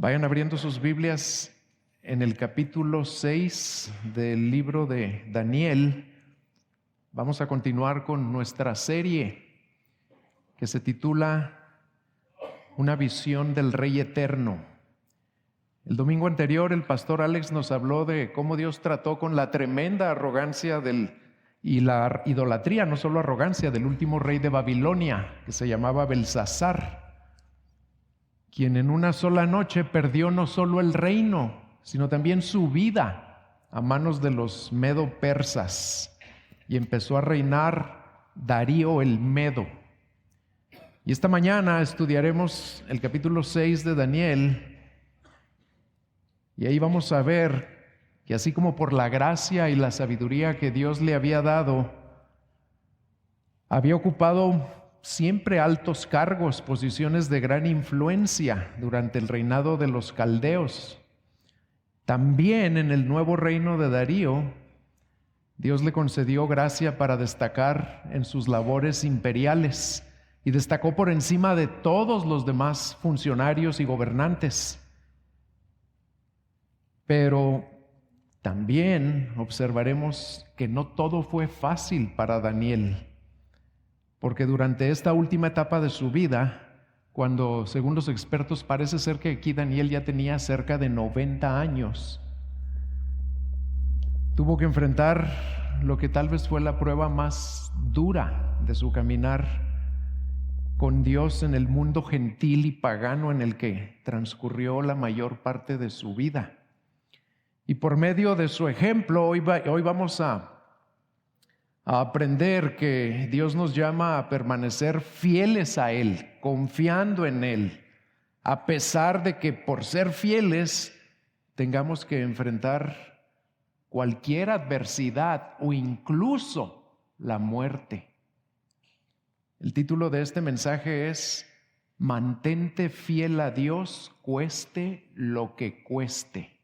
Vayan abriendo sus Biblias en el capítulo 6 del libro de Daniel. Vamos a continuar con nuestra serie que se titula Una visión del Rey Eterno. El domingo anterior el pastor Alex nos habló de cómo Dios trató con la tremenda arrogancia y la idolatría, no solo arrogancia, del último rey de Babilonia, que se llamaba Belsasar, quien en una sola noche perdió no solo el reino, sino también su vida a manos de los medo-persas, y empezó a reinar Darío el Medo. Y esta mañana estudiaremos el capítulo 6 de Daniel, y ahí vamos a ver que así como por la gracia y la sabiduría que Dios le había dado, había ocupado siempre altos cargos, posiciones de gran influencia durante el reinado de los caldeos. También en el nuevo reino de Darío, Dios le concedió gracia para destacar en sus labores imperiales y destacó por encima de todos los demás funcionarios y gobernantes. Pero también observaremos que no todo fue fácil para Daniel, porque durante esta última etapa de su vida, cuando según los expertos parece ser que aquí Daniel ya tenía cerca de 90 años, tuvo que enfrentar lo que tal vez fue la prueba más dura de su caminar con Dios en el mundo gentil y pagano en el que transcurrió la mayor parte de su vida. Y por medio de su ejemplo, hoy vamos a aprender que Dios nos llama a permanecer fieles a Él, confiando en Él, a pesar de que por ser fieles tengamos que enfrentar cualquier adversidad o incluso la muerte. El título de este mensaje es Mantente fiel a Dios, cueste lo que cueste.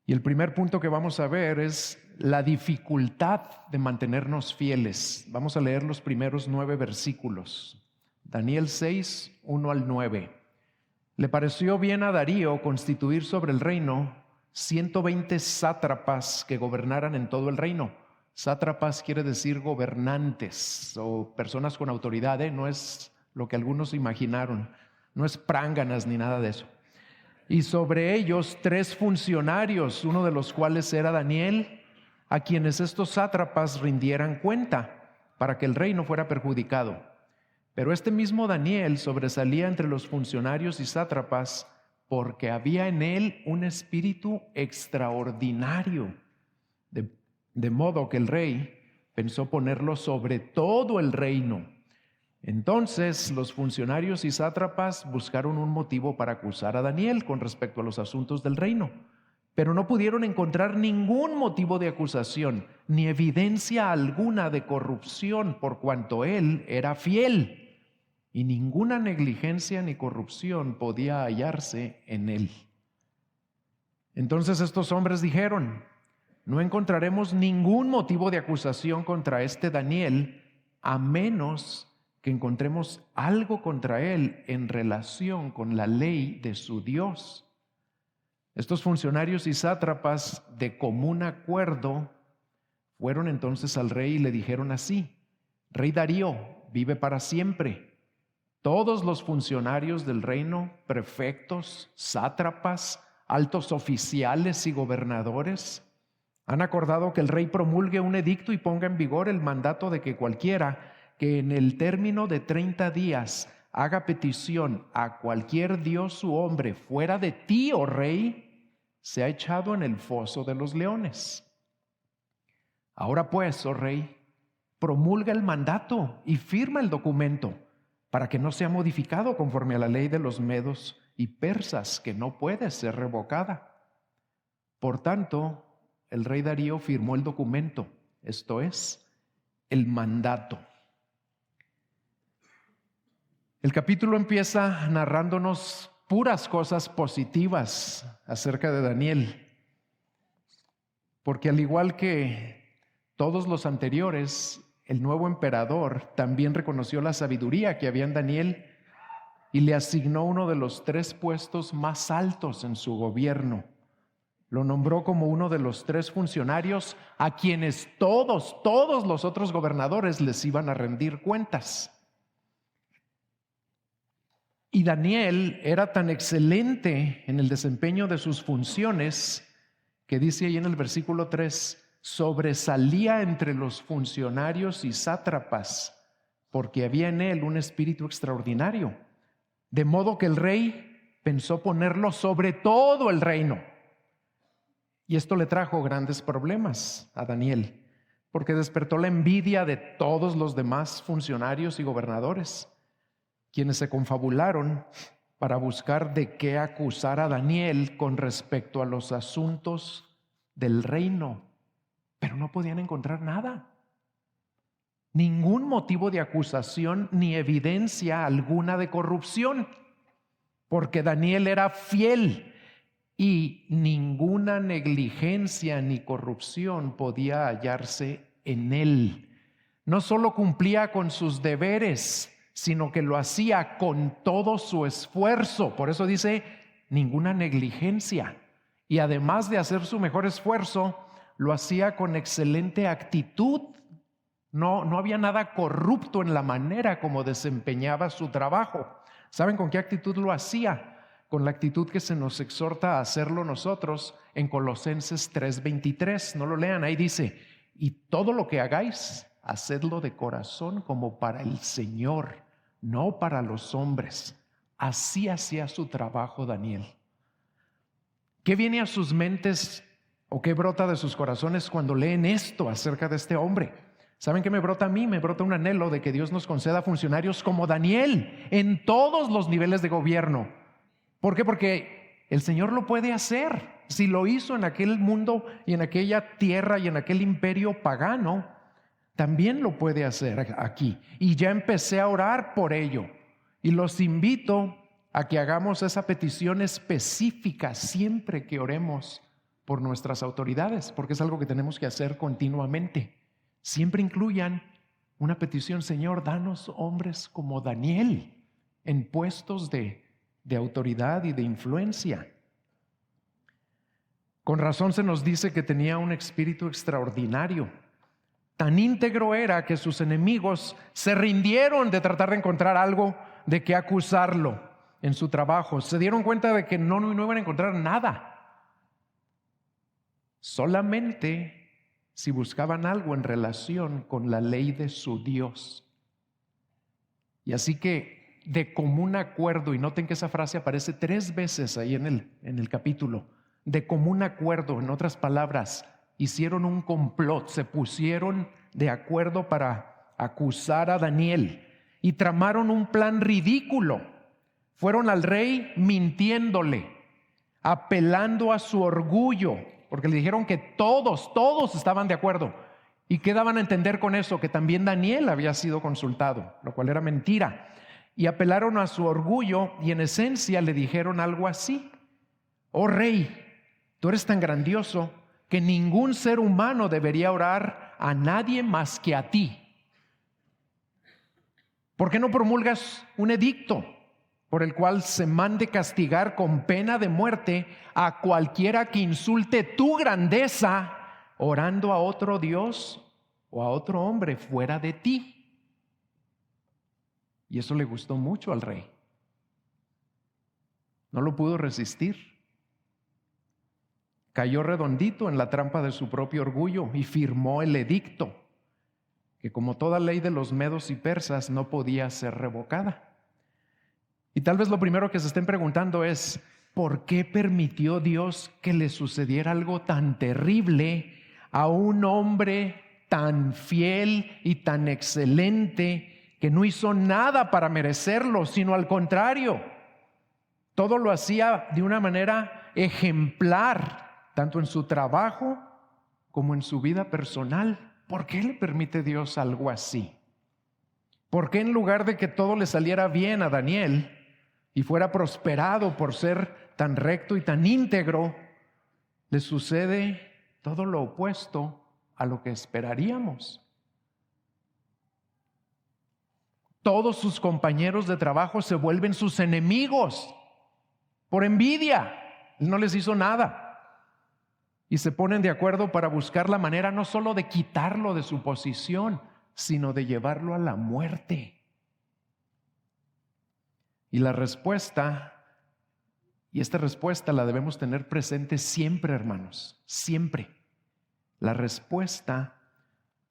Y el primer punto que vamos a ver es la dificultad de mantenernos fieles. Vamos a leer los primeros 9 versículos. Daniel 6, 1 al 9. Le pareció bien a Darío constituir sobre el reino 120 sátrapas que gobernaran en todo el reino. Sátrapas quiere decir gobernantes o personas con autoridad, no es lo que algunos imaginaron, no es pránganas ni nada de eso. Y sobre ellos 3 funcionarios, uno de los cuales era Daniel, a quienes estos sátrapas rindieran cuenta para que el rey no fuera perjudicado. Pero este mismo Daniel sobresalía entre los funcionarios y sátrapas porque había en él un espíritu extraordinario, de modo que el rey pensó ponerlo sobre todo el reino. Entonces los funcionarios y sátrapas buscaron un motivo para acusar a Daniel con respecto a los asuntos del reino, pero no pudieron encontrar ningún motivo de acusación, ni evidencia alguna de corrupción, por cuanto él era fiel, y ninguna negligencia ni corrupción podía hallarse en él. Entonces estos hombres dijeron: no encontraremos ningún motivo de acusación contra este Daniel, a menos que encontremos algo contra él en relación con la ley de su Dios. Estos funcionarios y sátrapas, de común acuerdo, fueron entonces al rey y le dijeron así: Rey Darío, vive para siempre. Todos los funcionarios del reino, prefectos, sátrapas, altos oficiales y gobernadores, han acordado que el rey promulgue un edicto y ponga en vigor el mandato de que cualquiera que en el término de 30 días haga petición a cualquier dios u hombre fuera de ti, oh rey, sea echado en el foso de los leones. Ahora pues, oh rey, promulga el mandato y firma el documento para que no sea modificado conforme a la ley de los medos y persas, que no puede ser revocada. Por tanto, el rey Darío firmó el documento, esto es, el mandato. El capítulo empieza narrándonos puras cosas positivas acerca de Daniel, porque al igual que todos los anteriores, el nuevo emperador también reconoció la sabiduría que había en Daniel y le asignó uno de los 3 puestos más altos en su gobierno. Lo nombró como uno de los 3 funcionarios a quienes todos los otros gobernadores les iban a rendir cuentas. Y Daniel era tan excelente en el desempeño de sus funciones que dice ahí en el versículo 3, sobresalía entre los funcionarios y sátrapas porque había en él un espíritu extraordinario, de modo que el rey pensó ponerlo sobre todo el reino. Y esto le trajo grandes problemas a Daniel, porque despertó la envidia de todos los demás funcionarios y gobernadores, quienes se confabularon para buscar de qué acusar a Daniel con respecto a los asuntos del reino, pero no podían encontrar nada. Ningún motivo de acusación ni evidencia alguna de corrupción, porque Daniel era fiel y ninguna negligencia ni corrupción podía hallarse en él. No solo cumplía con sus deberes, sino que lo hacía con todo su esfuerzo. Por eso dice, ninguna negligencia. Y además de hacer su mejor esfuerzo, lo hacía con excelente actitud. No había nada corrupto en la manera como desempeñaba su trabajo. ¿Saben con qué actitud lo hacía? Con la actitud que se nos exhorta a hacerlo nosotros en Colosenses 3:23. No lo lean, ahí dice, y todo lo que hagáis, hacedlo de corazón como para el Señor, no para los hombres. Así hacía su trabajo Daniel. ¿Qué viene a sus mentes o qué brota de sus corazones cuando leen esto acerca de este hombre? ¿Saben qué me brota a mí? Me brota un anhelo de que Dios nos conceda funcionarios como Daniel en todos los niveles de gobierno. ¿Por qué? Porque el Señor lo puede hacer. Si lo hizo en aquel mundo y en aquella tierra y en aquel imperio pagano, también lo puede hacer aquí. Y ya empecé a orar por ello. Y los invito a que hagamos esa petición específica siempre que oremos por nuestras autoridades, porque es algo que tenemos que hacer continuamente. Siempre incluyan una petición, Señor, danos hombres como Daniel en puestos de autoridad y de influencia. Con razón se nos dice que tenía un espíritu extraordinario. Tan íntegro era que sus enemigos se rindieron de tratar de encontrar algo de qué acusarlo en su trabajo. Se dieron cuenta de que no iban a encontrar nada. Solamente si buscaban algo en relación con la ley de su Dios. Y así que de común acuerdo, y noten que esa frase aparece 3 veces ahí en el capítulo, de común acuerdo, en otras palabras, hicieron un complot, se pusieron de acuerdo para acusar a Daniel y tramaron un plan ridículo. Fueron al rey mintiéndole, apelando a su orgullo, porque le dijeron que todos estaban de acuerdo. ¿Y qué daban a entender con eso? Que también Daniel había sido consultado, lo cual era mentira. Y apelaron a su orgullo y en esencia le dijeron algo así: oh rey, tú eres tan grandioso que ningún ser humano debería orar a nadie más que a ti. ¿Por qué no promulgas un edicto por el cual se mande castigar con pena de muerte a cualquiera que insulte tu grandeza orando a otro Dios o a otro hombre fuera de ti? Y eso le gustó mucho al rey. No lo pudo resistir. Cayó redondito en la trampa de su propio orgullo y firmó el edicto, que como toda ley de los medos y persas no podía ser revocada. Y tal vez lo primero que se estén preguntando es, ¿por qué permitió Dios que le sucediera algo tan terrible a un hombre tan fiel y tan excelente que no hizo nada para merecerlo, sino al contrario? Todo lo hacía de una manera ejemplar, tanto en su trabajo como en su vida personal. ¿Por qué le permite Dios algo así? ¿Por qué en lugar de que todo le saliera bien a Daniel y fuera prosperado por ser tan recto y tan íntegro, le sucede todo lo opuesto a lo que esperaríamos? Todos sus compañeros de trabajo se vuelven sus enemigos por envidia. Él no les hizo nada. Y se ponen de acuerdo para buscar la manera no solo de quitarlo de su posición, sino de llevarlo a la muerte. Y la respuesta, y esta respuesta la debemos tener presente siempre, hermanos, siempre. La respuesta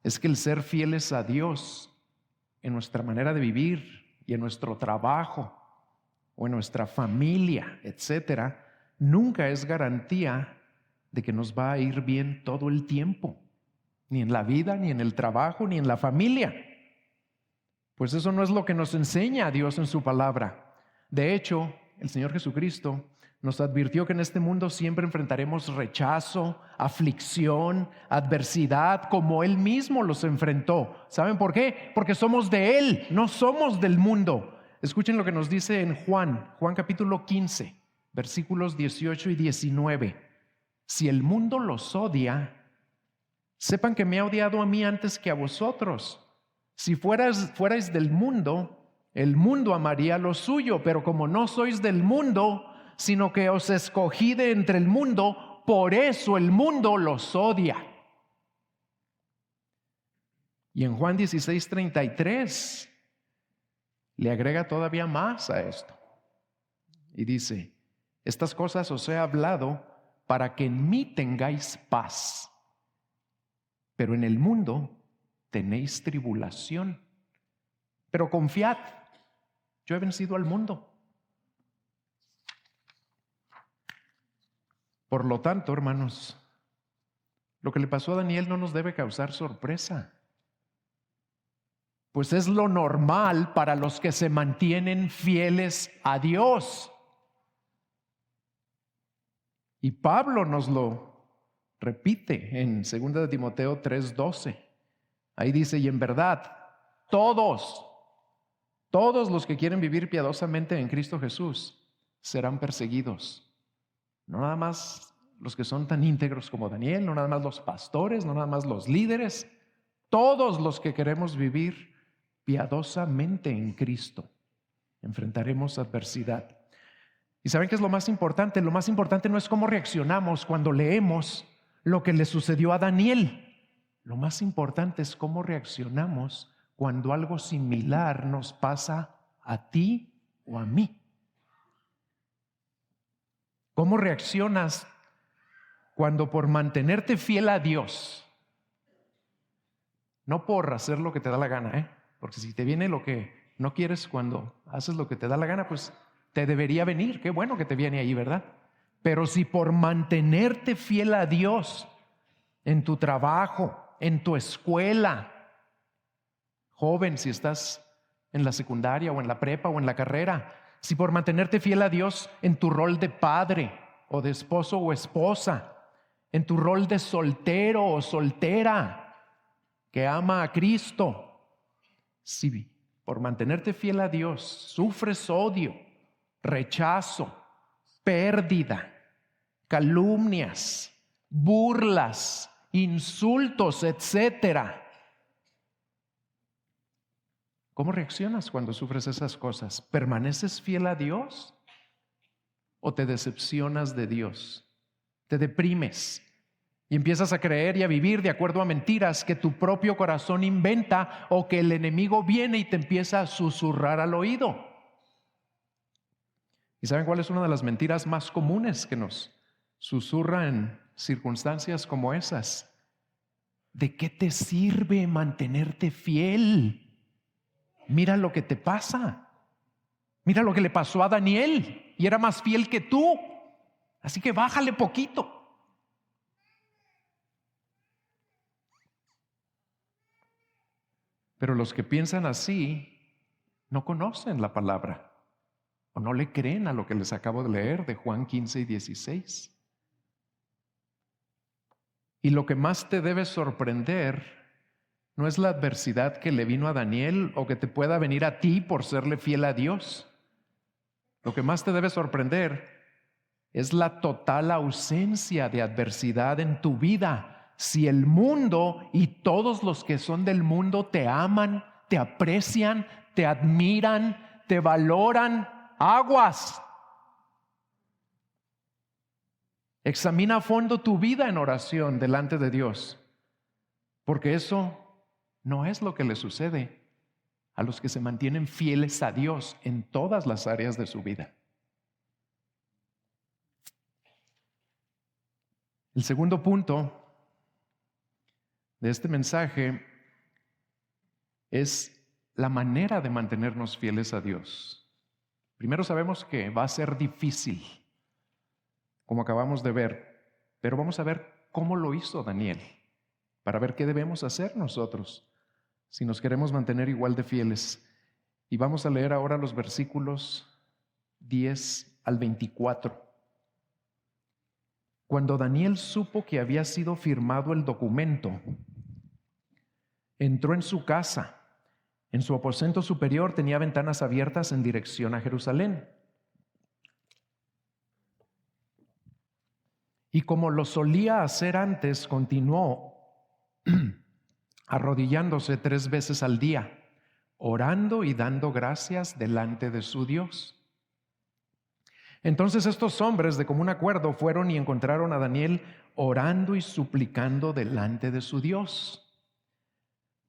es que el ser fieles a Dios en nuestra manera de vivir y en nuestro trabajo o en nuestra familia, etcétera, nunca es garantía de que nos va a ir bien todo el tiempo, ni en la vida, ni en el trabajo, ni en la familia. Pues eso no es lo que nos enseña Dios en su palabra. De hecho, el Señor Jesucristo nos advirtió que en este mundo siempre enfrentaremos rechazo, aflicción, adversidad, como Él mismo los enfrentó. ¿Saben por qué? Porque somos de Él, no somos del mundo. Escuchen lo que nos dice en Juan capítulo 15, versículos 18 y 19. Si el mundo los odia, sepan que me ha odiado a mí antes que a vosotros. Si fuerais del mundo, el mundo amaría lo suyo, pero como no sois del mundo, sino que os escogí de entre el mundo, por eso el mundo los odia. Y en Juan 16:33 le agrega todavía más a esto. Y dice, estas cosas os he hablado para que en mí tengáis paz. Pero en el mundo tenéis tribulación. Pero confiad, yo he vencido al mundo. Por lo tanto, hermanos, lo que le pasó a Daniel no nos debe causar sorpresa, pues es lo normal para los que se mantienen fieles a Dios. Y Pablo nos lo repite en 2 de Timoteo 3:12. Ahí dice, y en verdad, todos los que quieren vivir piadosamente en Cristo Jesús serán perseguidos. No nada más los que son tan íntegros como Daniel, no nada más los pastores, no nada más los líderes, todos los que queremos vivir piadosamente en Cristo enfrentaremos adversidad. ¿Y saben qué es lo más importante? Lo más importante no es cómo reaccionamos cuando leemos lo que le sucedió a Daniel. Lo más importante es cómo reaccionamos cuando algo similar nos pasa a ti o a mí. ¿Cómo reaccionas cuando por mantenerte fiel a Dios, no por hacer lo que te da la gana, porque si te viene lo que no quieres cuando haces lo que te da la gana, pues te debería venir, qué bueno que te viene ahí, ¿verdad? Pero si por mantenerte fiel a Dios en tu trabajo, en tu escuela, joven, si estás en la secundaria o en la prepa o en la carrera, si por mantenerte fiel a Dios en tu rol de padre o de esposo o esposa, en tu rol de soltero o soltera que ama a Cristo, si por mantenerte fiel a Dios sufres odio, rechazo, pérdida, calumnias, burlas, insultos, etcétera, ¿cómo reaccionas cuando sufres esas cosas? ¿Permaneces fiel a Dios o te decepcionas de Dios? ¿Te deprimes y empiezas a creer y a vivir de acuerdo a mentiras que tu propio corazón inventa o que el enemigo viene y te empieza a susurrar al oído? ¿Y saben cuál es una de las mentiras más comunes que nos susurra en circunstancias como esas? ¿De qué te sirve mantenerte fiel? Mira lo que te pasa. Mira lo que le pasó a Daniel y era más fiel que tú. Así que bájale poquito. Pero los que piensan así no conocen la palabra o no le creen a lo que les acabo de leer de Juan 15 y 16. Y lo que más te debe sorprender no es la adversidad que le vino a Daniel o que te pueda venir a ti por serle fiel a Dios. Lo que más te debe sorprender es la total ausencia de adversidad en tu vida. Si el mundo y todos los que son del mundo te aman, te aprecian, te admiran, te valoran, aguas. Examina a fondo tu vida en oración delante de Dios, porque eso no es lo que le sucede a los que se mantienen fieles a Dios en todas las áreas de su vida. El segundo punto de este mensaje es la manera de mantenernos fieles a Dios. Primero, sabemos que va a ser difícil, como acabamos de ver, pero vamos a ver cómo lo hizo Daniel, para ver qué debemos hacer nosotros si nos queremos mantener igual de fieles. Y vamos a leer ahora los versículos 10 al 24. Cuando Daniel supo que había sido firmado el documento, entró en su casa. En su aposento superior tenía ventanas abiertas en dirección a Jerusalén. Y como lo solía hacer antes, continuó arrodillándose 3 veces al día, orando y dando gracias delante de su Dios. Entonces estos hombres de común acuerdo fueron y encontraron a Daniel orando y suplicando delante de su Dios.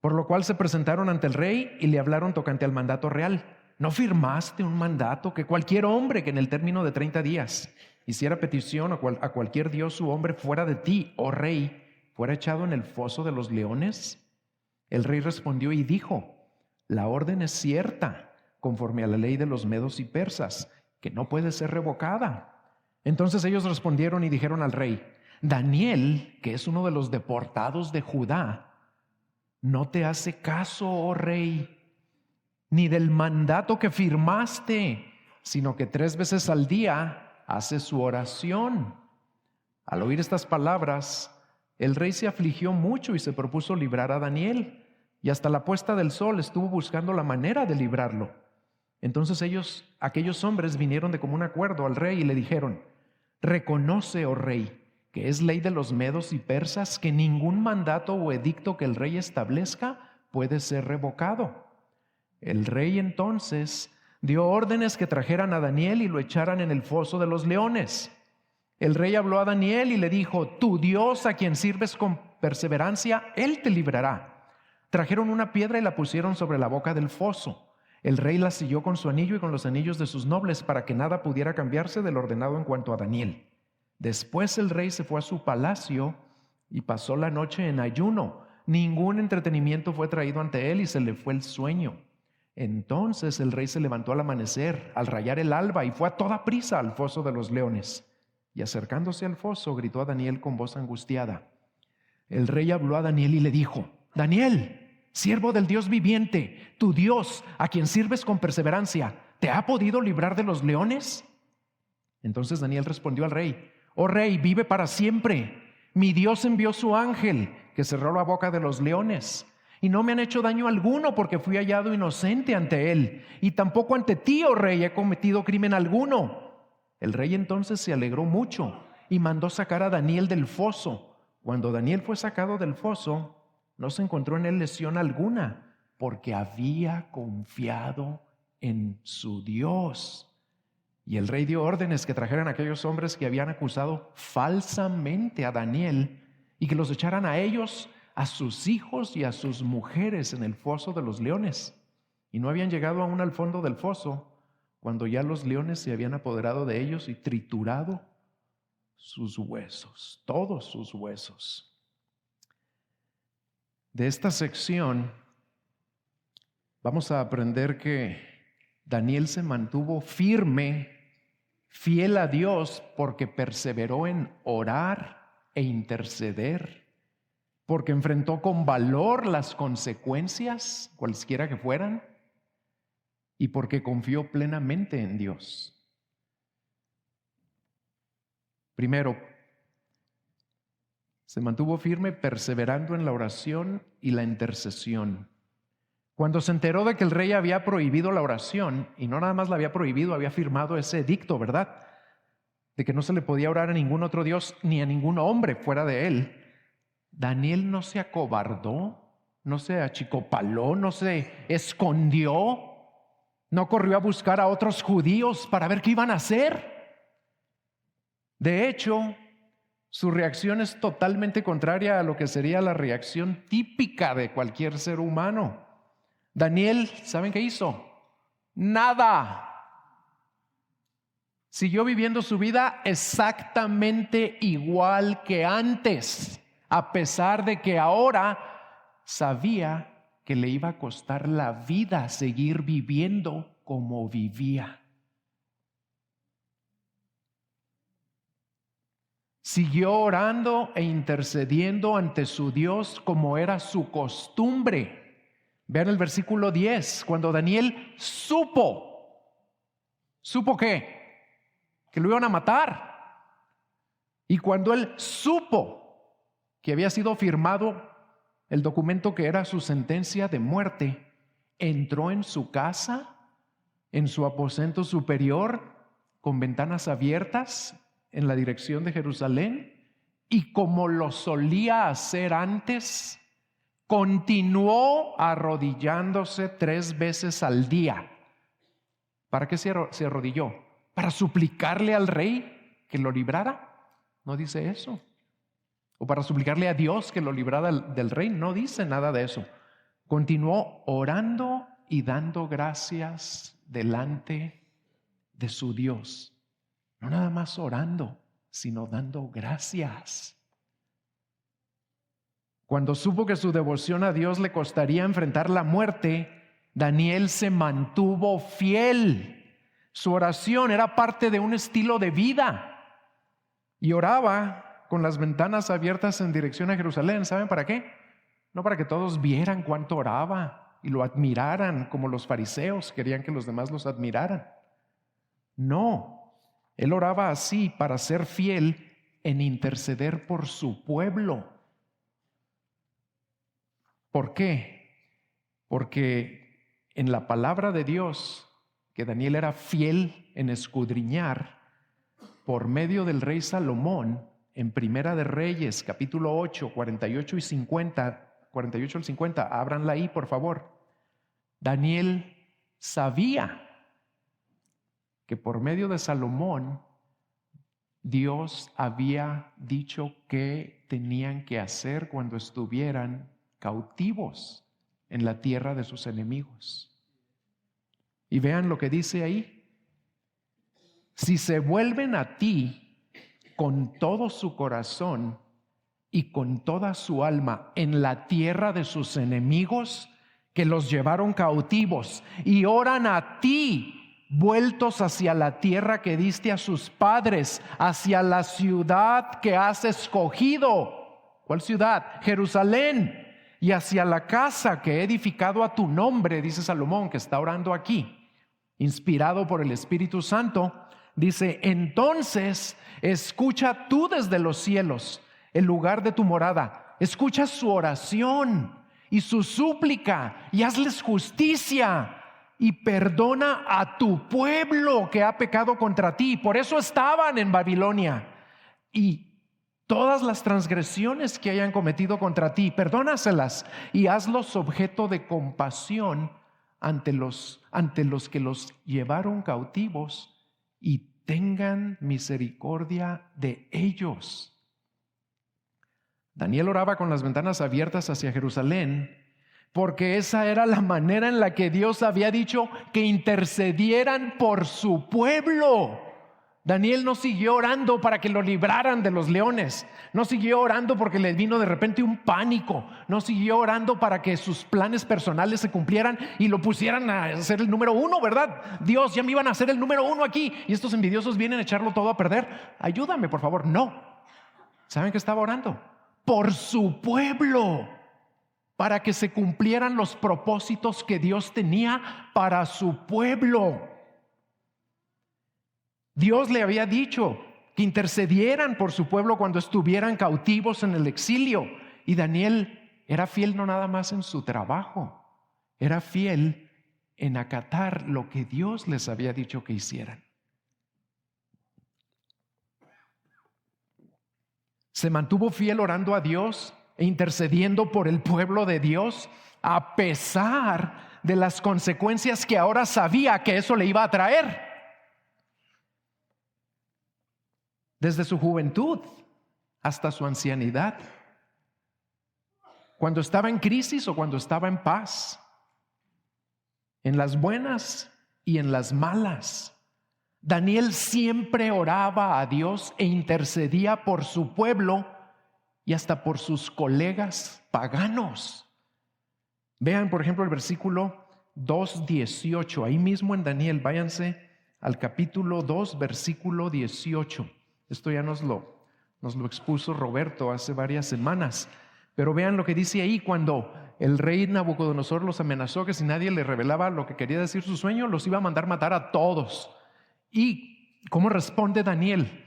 Por lo cual se presentaron ante el rey y le hablaron tocante al mandato real. ¿No firmaste un mandato que cualquier hombre que en el término de 30 días hiciera petición a cualquier dios u hombre fuera de ti, oh rey, fuera echado en el foso de los leones? El rey respondió y dijo: la orden es cierta, conforme a la ley de los medos y persas, que no puede ser revocada. Entonces ellos respondieron y dijeron al rey: Daniel, que es uno de los deportados de Judá, no te hace caso, oh rey, ni del mandato que firmaste, sino que 3 veces al día hace su oración. Al oír estas palabras, el rey se afligió mucho y se propuso librar a Daniel, y hasta la puesta del sol estuvo buscando la manera de librarlo. Entonces aquellos hombres vinieron de común acuerdo al rey y le dijeron: reconoce, oh rey, que es ley de los medos y persas que ningún mandato o edicto que el rey establezca puede ser revocado. El rey entonces dio órdenes que trajeran a Daniel y lo echaran en el foso de los leones. El rey habló a Daniel y le dijo: tu Dios, a quien sirves con perseverancia, él te librará. Trajeron una piedra y la pusieron sobre la boca del foso. El rey la selló con su anillo y con los anillos de sus nobles, para que nada pudiera cambiarse de lo ordenado en cuanto a Daniel. Después el rey se fue a su palacio y pasó la noche en ayuno. Ningún entretenimiento fue traído ante él y se le fue el sueño. Entonces el rey se levantó al amanecer, al rayar el alba, y fue a toda prisa al foso de los leones. Y acercándose al foso, gritó a Daniel con voz angustiada. El rey habló a Daniel y le dijo: Daniel, siervo del Dios viviente, tu Dios, a quien sirves con perseverancia, ¿te ha podido librar de los leones? Entonces Daniel respondió al rey: oh rey, vive para siempre. Mi Dios envió su ángel, que cerró la boca de los leones, y no me han hecho daño alguno, porque fui hallado inocente ante él, y tampoco ante ti, oh rey, he cometido crimen alguno. El rey entonces se alegró mucho y mandó sacar a Daniel del foso. Cuando Daniel fue sacado del foso, no se encontró en él lesión alguna, porque había confiado en su Dios. Y el rey dio órdenes que trajeran a aquellos hombres que habían acusado falsamente a Daniel y que los echaran a ellos, a sus hijos y a sus mujeres en el foso de los leones. Y no habían llegado aún al fondo del foso cuando ya los leones se habían apoderado de ellos y triturado sus huesos, todos sus huesos. De esta sección vamos a aprender que Daniel se mantuvo firme, fiel a Dios, porque perseveró en orar e interceder, porque enfrentó con valor las consecuencias, cualesquiera que fueran, y porque confió plenamente en Dios. Primero, se mantuvo firme perseverando en la oración y la intercesión. Cuando se enteró de que el rey había prohibido la oración, y no nada más la había prohibido, había firmado ese edicto, ¿verdad?, de que no se le podía orar a ningún otro Dios ni a ningún hombre fuera de él, Daniel no se acobardó, no se achicopaló, no se escondió. No corrió a buscar a otros judíos para ver qué iban a hacer. De hecho, su reacción es totalmente contraria a lo que sería la reacción típica de cualquier ser humano. Daniel, ¿saben qué hizo? Nada. Siguió viviendo su vida exactamente igual que antes, a pesar de que ahora sabía que le iba a costar la vida seguir viviendo como vivía. Siguió orando e intercediendo ante su Dios como era su costumbre. Vean el versículo 10, cuando Daniel ¿supo qué? Que lo iban a matar. Y cuando él supo que había sido firmado el documento que era su sentencia de muerte, entró en su casa, en su aposento superior, con ventanas abiertas en la dirección de Jerusalén, y como lo solía hacer antes, continuó arrodillándose 3 veces al día. ¿Para qué se arrodilló? ¿Para suplicarle al rey que lo librara? No dice eso. O para suplicarle a Dios que lo librara del rey, no dice nada de eso. Continuó orando y dando gracias delante de su Dios. No nada más orando, sino dando gracias. Cuando supo que su devoción a Dios le costaría enfrentar la muerte, Daniel se mantuvo fiel. Su oración era parte de un estilo de vida y oraba con las ventanas abiertas en dirección a Jerusalén. ¿Saben para qué? No para que todos vieran cuánto oraba y lo admiraran como los fariseos querían que los demás los admiraran. No, él oraba así para ser fiel en interceder por su pueblo. ¿Por qué? Porque en la palabra de Dios, que Daniel era fiel en escudriñar, por medio del rey Salomón, en Primera de Reyes, capítulo 8, 48 y 50, 48 al 50, ábranla ahí, por favor. Daniel sabía que por medio de Salomón, Dios había dicho qué tenían que hacer cuando estuvieran cautivos en la tierra de sus enemigos. Y vean lo que dice ahí. Si se vuelven a ti con todo su corazón y con toda su alma en la tierra de sus enemigos que los llevaron cautivos, y oran a ti, vueltos hacia la tierra que diste a sus padres, hacia la ciudad que has escogido. ¿Cuál ciudad? Jerusalén. Y hacia la casa que he edificado a tu nombre, dice Salomón, que está orando aquí, inspirado por el Espíritu Santo. Dice, entonces escucha tú desde los cielos el lugar de tu morada, escucha su oración y su súplica y hazles justicia y perdona a tu pueblo que ha pecado contra ti. Por eso estaban en Babilonia. Y todas las transgresiones que hayan cometido contra ti, perdónaselas y hazlos objeto de compasión ante los que los llevaron cautivos, y tengan misericordia de ellos. Daniel oraba con las ventanas abiertas hacia Jerusalén porque esa era la manera en la que Dios había dicho que intercedieran por su pueblo. Daniel no siguió orando para que lo libraran de los leones, no siguió orando porque le vino de repente un pánico, no siguió orando para que sus planes personales se cumplieran y lo pusieran a ser el número 1, ¿verdad? Dios, ya me iban a hacer el número 1 aquí y estos envidiosos vienen a echarlo todo a perder. Ayúdame, por favor. No. ¿Saben qué estaba orando? Por su pueblo, para que se cumplieran los propósitos que Dios tenía para su pueblo. Dios le había dicho que intercedieran por su pueblo cuando estuvieran cautivos en el exilio. Y Daniel era fiel no nada más en su trabajo, era fiel en acatar lo que Dios les había dicho que hicieran. Se mantuvo fiel orando a Dios e intercediendo por el pueblo de Dios, a pesar de las consecuencias que ahora sabía que eso le iba a traer. Desde su juventud hasta su ancianidad. Cuando estaba en crisis o cuando estaba en paz. En las buenas y en las malas. Daniel siempre oraba a Dios e intercedía por su pueblo y hasta por sus colegas paganos. Vean, por ejemplo, el versículo 2:18. Ahí mismo en Daniel, váyanse al capítulo 2, versículo 18. Esto ya nos lo expuso Roberto hace varias semanas. Pero vean lo que dice ahí: cuando el rey Nabucodonosor los amenazó que si nadie le revelaba lo que quería decir su sueño, los iba a mandar matar a todos. ¿Y cómo responde Daniel?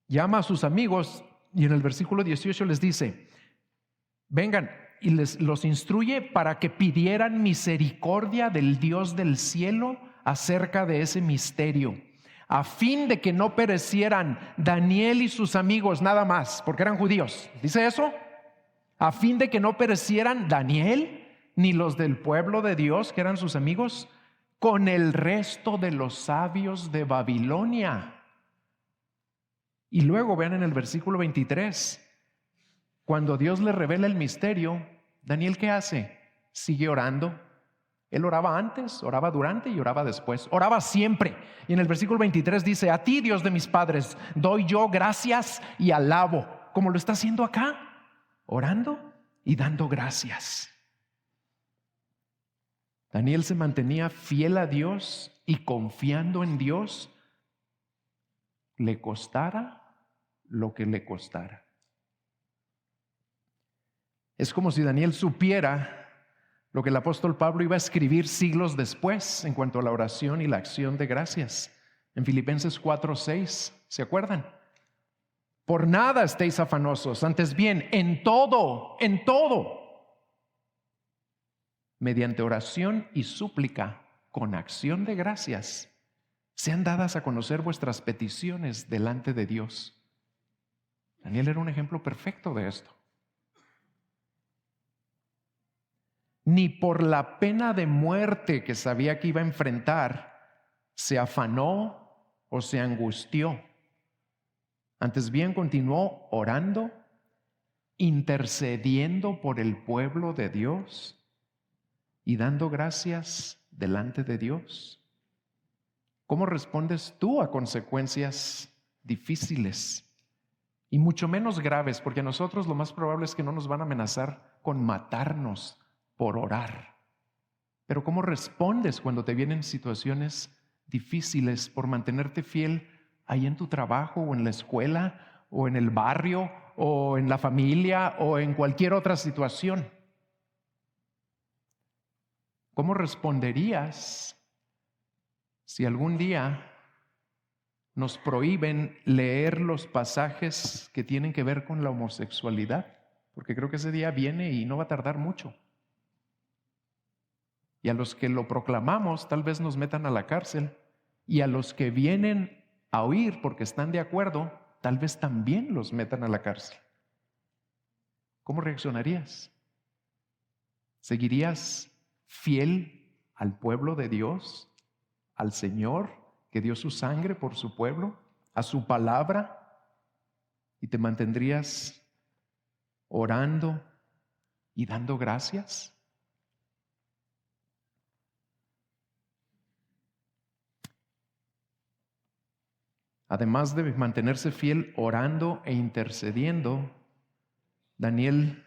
Llama a sus amigos y en el versículo 18 les dice: vengan, y los instruye para que pidieran misericordia del Dios del cielo acerca de ese misterio, a fin de que no perecieran Daniel y sus amigos nada más, porque eran judíos. ¿Dice eso? A fin de que no perecieran Daniel ni los del pueblo de Dios, que eran sus amigos, con el resto de los sabios de Babilonia. Y luego vean en el versículo 23, cuando Dios le revela el misterio, Daniel, ¿qué hace? Sigue orando. Él oraba antes, oraba durante y oraba después. Oraba siempre. Y en el versículo 23 dice: a ti, Dios de mis padres, doy yo gracias y alabo. Como lo está haciendo acá, orando y dando gracias. Daniel se mantenía fiel a Dios y confiando en Dios, le costara lo que le costara. Es como si Daniel supiera lo que el apóstol Pablo iba a escribir siglos después en cuanto a la oración y la acción de gracias. En Filipenses 4:6, ¿se acuerdan? Por nada estéis afanosos, antes bien, en todo, mediante oración y súplica, con acción de gracias, sean dadas a conocer vuestras peticiones delante de Dios. Daniel era un ejemplo perfecto de esto. Ni por la pena de muerte que sabía que iba a enfrentar, se afanó o se angustió. Antes bien, continuó orando, intercediendo por el pueblo de Dios y dando gracias delante de Dios. ¿Cómo respondes tú a consecuencias difíciles? Y mucho menos graves, porque a nosotros lo más probable es que no nos van a amenazar con matarnos por orar. Pero ¿cómo respondes cuando te vienen situaciones difíciles por mantenerte fiel ahí en tu trabajo o en la escuela o en el barrio o en la familia o en cualquier otra situación? ¿Cómo responderías si algún día nos prohíben leer los pasajes que tienen que ver con la homosexualidad? Porque creo que ese día viene y no va a tardar mucho. Y a los que lo proclamamos tal vez nos metan a la cárcel, y a los que vienen a oír porque están de acuerdo, tal vez también los metan a la cárcel. ¿Cómo reaccionarías? ¿Seguirías fiel al pueblo de Dios, al Señor que dio su sangre por su pueblo, a su palabra, y te mantendrías orando y dando gracias? Además de mantenerse fiel orando e intercediendo, Daniel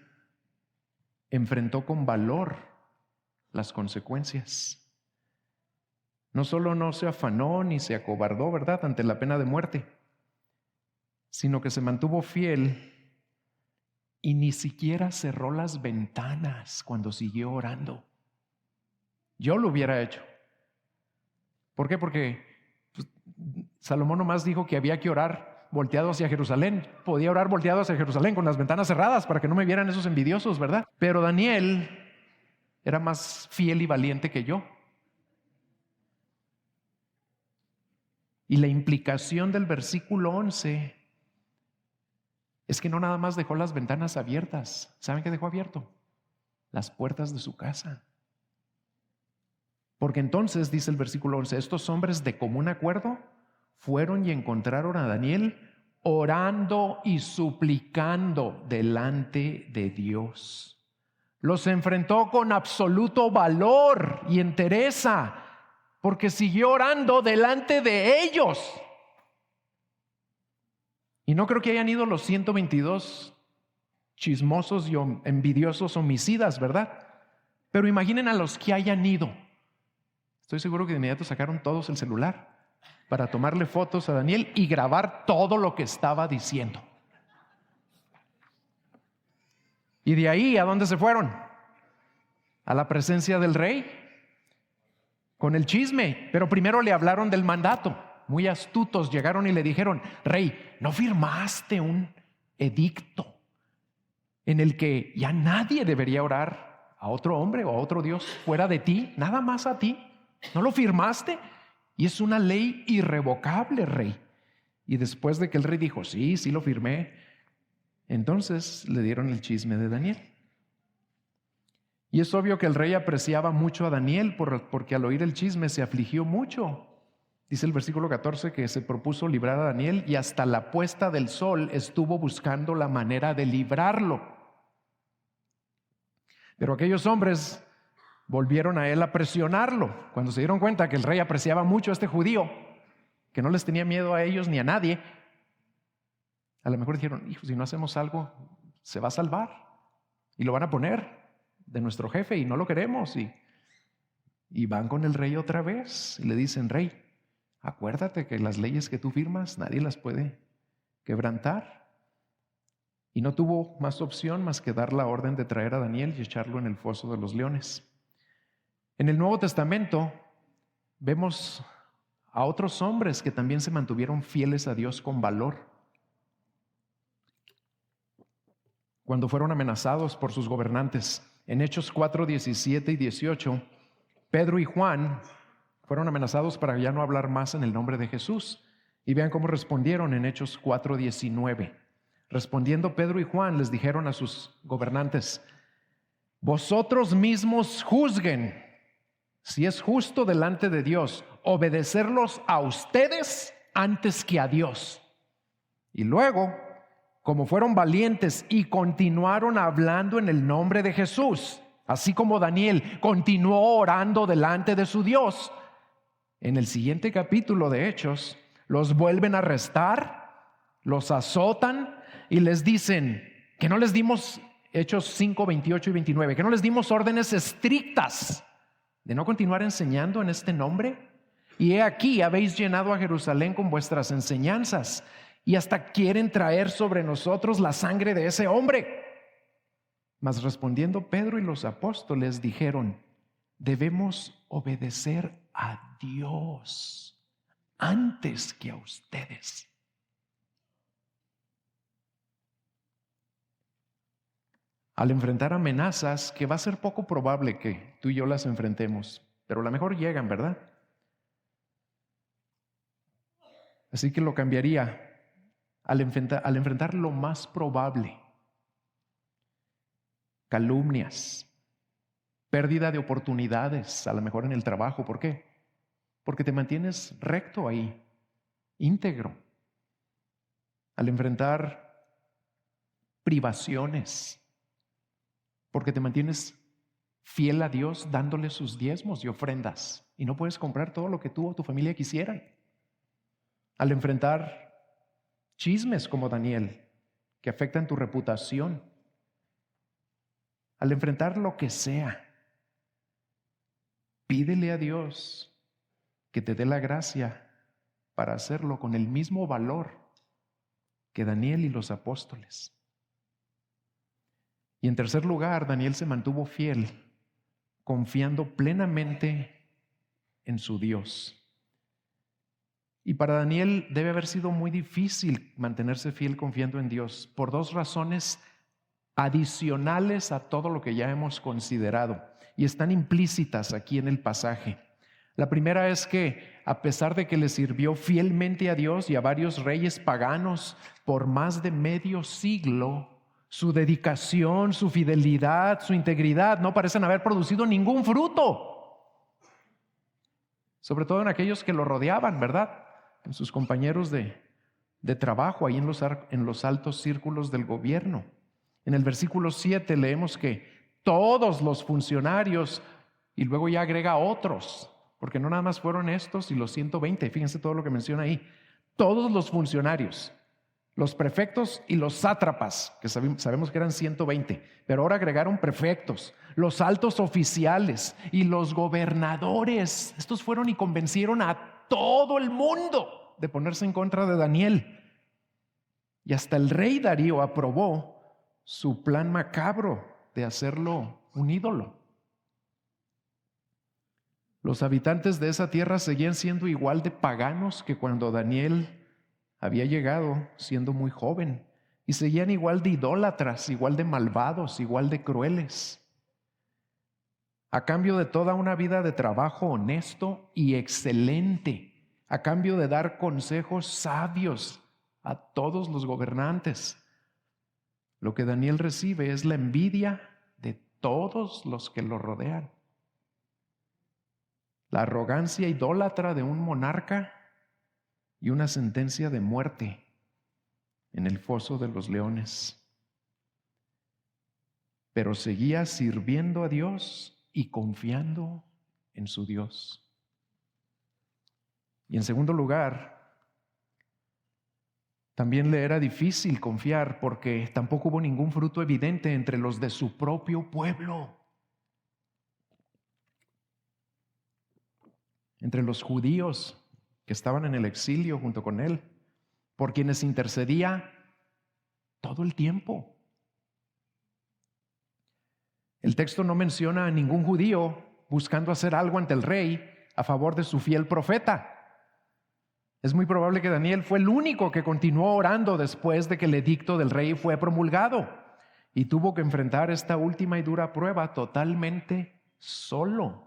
enfrentó con valor las consecuencias. No solo no se afanó ni se acobardó, ¿verdad?, ante la pena de muerte, sino que se mantuvo fiel y ni siquiera cerró las ventanas cuando siguió orando. Yo lo hubiera hecho. ¿Por qué? Porque Salomón nomás dijo que había que orar volteado hacia Jerusalén. Podía orar volteado hacia Jerusalén con las ventanas cerradas para que no me vieran esos envidiosos, ¿verdad? Pero Daniel era más fiel y valiente que yo. Y la implicación del versículo 11 es que no nada más dejó las ventanas abiertas. ¿Saben qué dejó abierto? Las puertas de su casa. Porque entonces, dice el versículo 11, estos hombres de común acuerdo fueron y encontraron a Daniel orando y suplicando delante de Dios. Los enfrentó con absoluto valor y entereza, porque siguió orando delante de ellos. Y no creo que hayan ido los 122 chismosos y envidiosos homicidas, ¿verdad? Pero imaginen a los que hayan ido. Estoy seguro que de inmediato sacaron todos el celular para tomarle fotos a Daniel y grabar todo lo que estaba diciendo. Y de ahí, ¿a dónde se fueron? A la presencia del rey, con el chisme. Pero primero le hablaron del mandato. Muy astutos llegaron y le dijeron: rey, ¿no firmaste un edicto en el que ya nadie debería orar a otro hombre o a otro Dios fuera de ti, nada más a ti? ¿No lo firmaste? Y es una ley irrevocable, rey. Y después de que el rey dijo: sí lo firmé, entonces le dieron el chisme de Daniel. Y es obvio que el rey apreciaba mucho a Daniel porque al oír el chisme se afligió mucho. Dice el versículo 14 que se propuso librar a Daniel y hasta la puesta del sol estuvo buscando la manera de librarlo. Pero aquellos hombres volvieron a él a presionarlo cuando se dieron cuenta que el rey apreciaba mucho a este judío, que no les tenía miedo a ellos ni a nadie. A lo mejor dijeron: hijo, si no hacemos algo, se va a salvar y lo van a poner de nuestro jefe y no lo queremos. Y van con el rey otra vez y le dicen: rey, acuérdate que las leyes que tú firmas nadie las puede quebrantar. Y no tuvo más opción más que dar la orden de traer a Daniel y echarlo en el foso de los leones. En el Nuevo Testamento vemos a otros hombres que también se mantuvieron fieles a Dios con valor. Cuando fueron amenazados por sus gobernantes, en Hechos 4, 17 y 18, Pedro y Juan fueron amenazados para ya no hablar más en el nombre de Jesús. Y vean cómo respondieron en Hechos 4, 19. Respondiendo Pedro y Juan les dijeron a sus gobernantes: vosotros mismos juzguen si es justo delante de Dios obedecerlos a ustedes antes que a Dios. Y luego, como fueron valientes y continuaron hablando en el nombre de Jesús, así como Daniel continuó orando delante de su Dios, en el siguiente capítulo de Hechos los vuelven a arrestar, los azotan y les dicen que no les dimos, Hechos 5, 28 y 29, que no les dimos órdenes estrictas de no continuar enseñando en este nombre. Y he aquí, habéis llenado a Jerusalén con vuestras enseñanzas y hasta quieren traer sobre nosotros la sangre de ese hombre. Mas respondiendo Pedro y los apóstoles dijeron: debemos obedecer a Dios antes que a ustedes. Al enfrentar amenazas que va a ser poco probable que tú y yo las enfrentemos, pero a lo mejor llegan, ¿verdad? Así que lo cambiaría al enfrentar lo más probable: calumnias, pérdida de oportunidades, a lo mejor en el trabajo. ¿Por qué? Porque te mantienes recto ahí, íntegro. Al enfrentar privaciones, porque te mantienes fiel a Dios dándole sus diezmos y ofrendas y no puedes comprar todo lo que tú o tu familia quisieran. Al enfrentar chismes como Daniel que afectan tu reputación. Al enfrentar lo que sea, pídele a Dios que te dé la gracia para hacerlo con el mismo valor que Daniel y los apóstoles. Y en tercer lugar, Daniel se mantuvo fiel, confiando plenamente en su Dios. Y para Daniel debe haber sido muy difícil mantenerse fiel confiando en Dios por dos razones adicionales a todo lo que ya hemos considerado y están implícitas aquí en el pasaje. La primera es que a pesar de que le sirvió fielmente a Dios y a varios reyes paganos por más de medio siglo, su dedicación, su fidelidad, su integridad no parecen haber producido ningún fruto. sobre todo en aquellos que lo rodeaban, ¿verdad? En sus compañeros de trabajo, ahí en los altos círculos del gobierno. En el versículo 7 leemos que todos los funcionarios, y luego ya agrega otros, porque no nada más fueron estos y los 120, fíjense todo lo que menciona ahí. Todos los funcionarios, los prefectos y los sátrapas, que sabemos que eran 120, pero ahora agregaron prefectos, los altos oficiales y los gobernadores. Estos fueron y convencieron a todo el mundo de ponerse en contra de Daniel. Y hasta el rey Darío aprobó su plan macabro de hacerlo un ídolo. Los habitantes de esa tierra seguían siendo igual de paganos que cuando Daniel había llegado siendo muy joven, y seguían igual de idólatras, igual de malvados, igual de crueles. A cambio de toda una vida de trabajo honesto y excelente, a cambio de dar consejos sabios a todos los gobernantes, lo que Daniel recibe es la envidia de todos los que lo rodean. La arrogancia idólatra de un monarca y una sentencia de muerte en el foso de los leones. Pero seguía sirviendo a Dios y confiando en su Dios. Y en segundo lugar, también le era difícil confiar porque tampoco hubo ningún fruto evidente entre los de su propio pueblo. Entre los judíos que estaban en el exilio junto con él, por quienes intercedía todo el tiempo. El texto no menciona a ningún judío buscando hacer algo ante el rey a favor de su fiel profeta. Es muy probable que Daniel fue el único que continuó orando después de que el edicto del rey fue promulgado y tuvo que enfrentar esta última y dura prueba totalmente solo.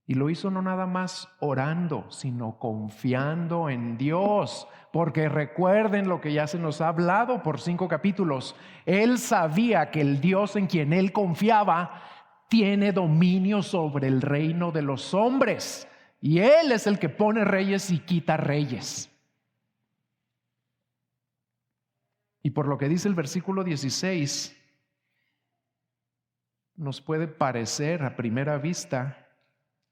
Y lo hizo no nada más orando, sino confiando en Dios. Porque recuerden lo que ya se nos ha hablado por 5 capítulos. Él sabía que el Dios en quien él confiaba tiene dominio sobre el reino de los hombres. Y Él es el que pone reyes y quita reyes. Y por lo que dice el versículo 16, nos puede parecer a primera vista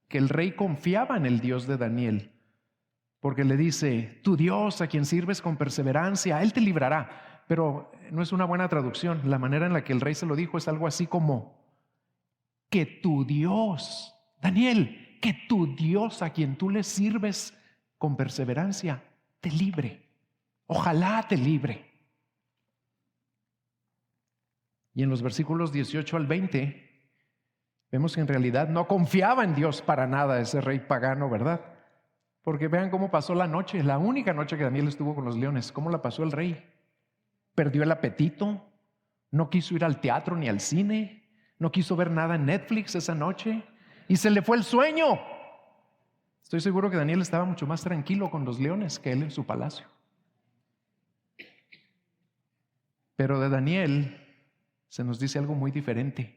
que el rey confiaba en el Dios de Daniel, porque le dice: tu Dios a quien sirves con perseverancia, Él te librará. Pero no es una buena traducción. La manera en la que el rey se lo dijo es algo así como: que tu Dios, Daniel, que tu Dios a quien tú le sirves con perseverancia, te libre. Ojalá te libre. Y en los versículos 18 al 20 vemos que en realidad no confiaba en Dios para nada ese rey pagano, ¿verdad? Porque vean cómo pasó la noche, la única noche que Daniel estuvo con los leones. ¿Cómo la pasó el rey? Perdió el apetito, no quiso ir al teatro ni al cine, no quiso ver nada en Netflix esa noche y se le fue el sueño. Estoy seguro que Daniel estaba mucho más tranquilo con los leones que él en su palacio. Pero de Daniel se nos dice algo muy diferente.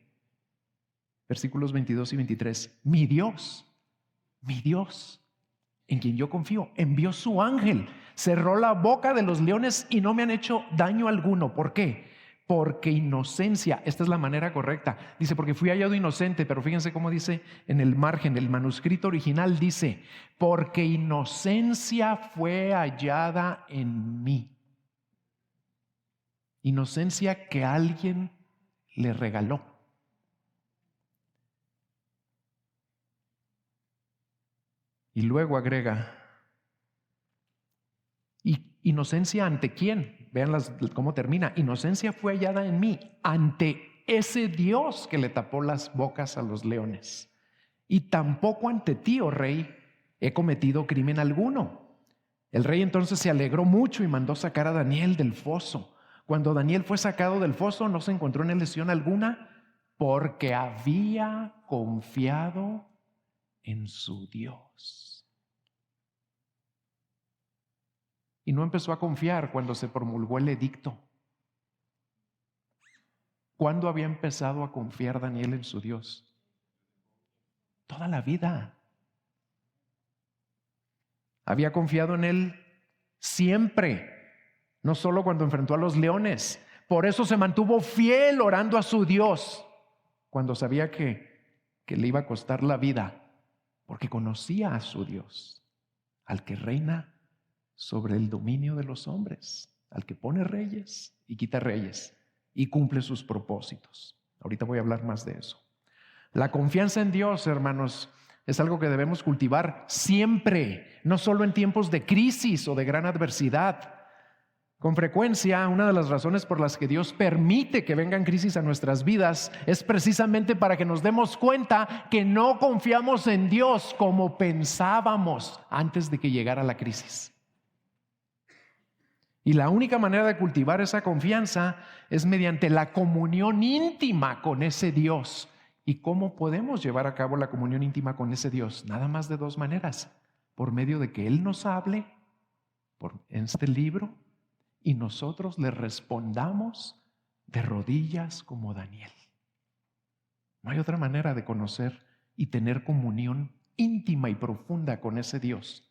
Versículos 22 y 23. Mi Dios, en quien yo confío, envió su ángel, cerró la boca de los leones y no me han hecho daño alguno. ¿Por qué? Porque inocencia, esta es la manera correcta. Dice, porque fui hallado inocente, pero fíjense cómo dice en el margen, el manuscrito original dice, porque inocencia fue hallada en mí. Inocencia que alguien le regaló. Y luego agrega, ¿y inocencia ante quién? Vean cómo termina. Inocencia fue hallada en mí ante ese Dios que le tapó las bocas a los leones. Y tampoco ante ti, oh rey, he cometido crimen alguno. El rey entonces se alegró mucho y mandó sacar a Daniel del foso. Cuando Daniel fue sacado del foso, no se encontró en él lesión alguna, porque había confiado en su Dios. Y no empezó a confiar cuando se promulgó el edicto. ¿Cuándo había empezado a confiar Daniel en su Dios? Toda la vida. Había confiado en Él siempre, no solo cuando enfrentó a los leones. Por eso se mantuvo fiel orando a su Dios cuando sabía que le iba a costar la vida, porque conocía a su Dios, al que reina sobre el dominio de los hombres, al que pone reyes y quita reyes y cumple sus propósitos. Ahorita voy a hablar más de eso. La confianza en Dios, hermanos, es algo que debemos cultivar siempre, no solo en tiempos de crisis o de gran adversidad. Con frecuencia, una de las razones por las que Dios permite que vengan crisis a nuestras vidas es precisamente para que nos demos cuenta que no confiamos en Dios como pensábamos antes de que llegara la crisis. Y la única manera de cultivar esa confianza es mediante la comunión íntima con ese Dios. ¿Y cómo podemos llevar a cabo la comunión íntima con ese Dios? Nada más de dos maneras: por medio de que Él nos hable en este libro y nosotros le respondamos de rodillas como Daniel. No hay otra manera de conocer y tener comunión íntima y profunda con ese Dios.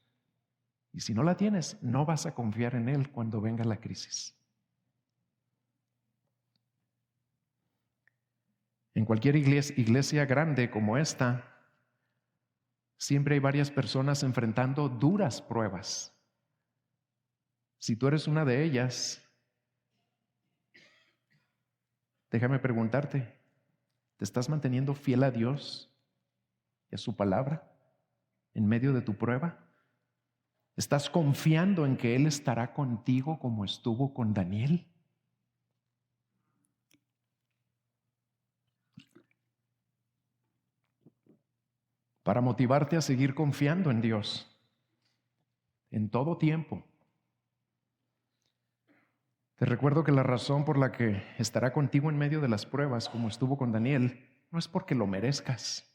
Y si no la tienes, no vas a confiar en Él cuando venga la crisis. En cualquier iglesia grande como esta, siempre hay varias personas enfrentando duras pruebas. Si tú eres una de ellas, déjame preguntarte, ¿te estás manteniendo fiel a Dios y a su palabra en medio de tu prueba? ¿Estás confiando en que Él estará contigo como estuvo con Daniel? Para motivarte a seguir confiando en Dios en todo tiempo, te recuerdo que la razón por la que estará contigo en medio de las pruebas, como estuvo con Daniel, no es porque lo merezcas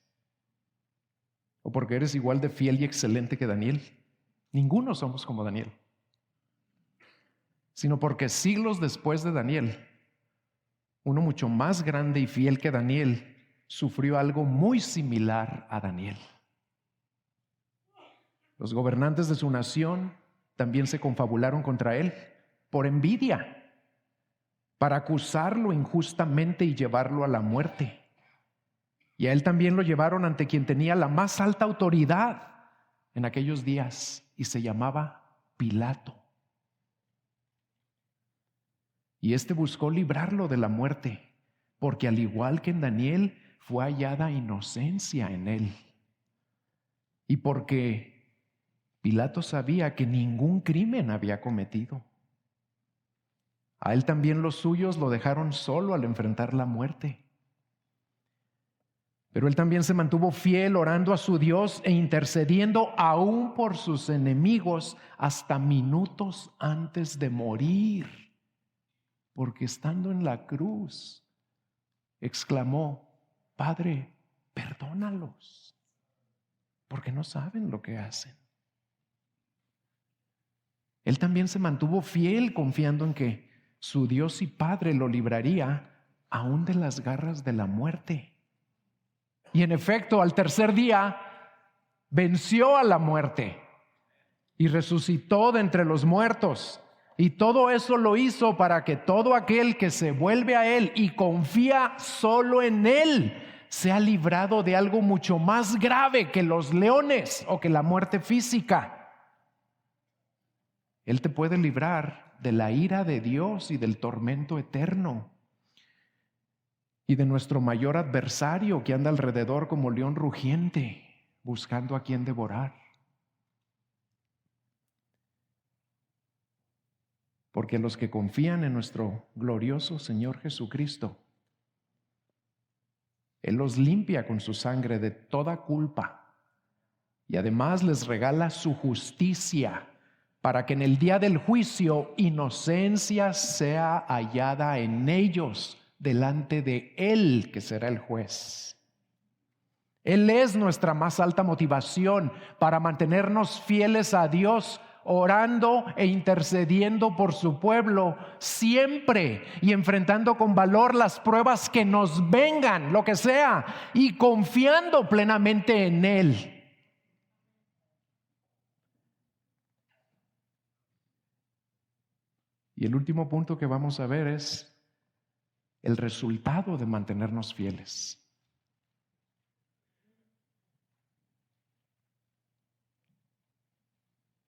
o porque eres igual de fiel y excelente que Daniel. Ninguno somos como Daniel. Sino porque siglos después de Daniel, uno mucho más grande y fiel que Daniel sufrió algo muy similar a Daniel. Los gobernantes de su nación también se confabularon contra él por envidia, para acusarlo injustamente y llevarlo a la muerte. Y a él también lo llevaron ante quien tenía la más alta autoridad en aquellos días y se llamaba Pilato. Y este buscó librarlo de la muerte, porque al igual que en Daniel, fue hallada inocencia en él. Y porque Pilato sabía que ningún crimen había cometido. A él también los suyos lo dejaron solo al enfrentar la muerte. Pero él también se mantuvo fiel orando a su Dios e intercediendo aún por sus enemigos hasta minutos antes de morir. Porque estando en la cruz, exclamó: Padre, perdónalos, porque no saben lo que hacen. Él también se mantuvo fiel confiando en que su Dios y Padre lo libraría aún de las garras de la muerte. Y en efecto, al tercer día venció a la muerte y resucitó de entre los muertos. Y todo eso lo hizo para que todo aquel que se vuelve a Él y confía solo en Él sea librado de algo mucho más grave que los leones o que la muerte física. Él te puede librar de la ira de Dios y del tormento eterno y de nuestro mayor adversario que anda alrededor como león rugiente buscando a quien devorar. Porque los que confían en nuestro glorioso Señor Jesucristo, Él los limpia con su sangre de toda culpa y además les regala su justicia para que en el día del juicio inocencia sea hallada en ellos delante de Él, que será el juez. Él es nuestra más alta motivación para mantenernos fieles a Dios, orando e intercediendo por su pueblo siempre y enfrentando con valor las pruebas que nos vengan, lo que sea, y confiando plenamente en Él. Y el último punto que vamos a ver es el resultado de mantenernos fieles.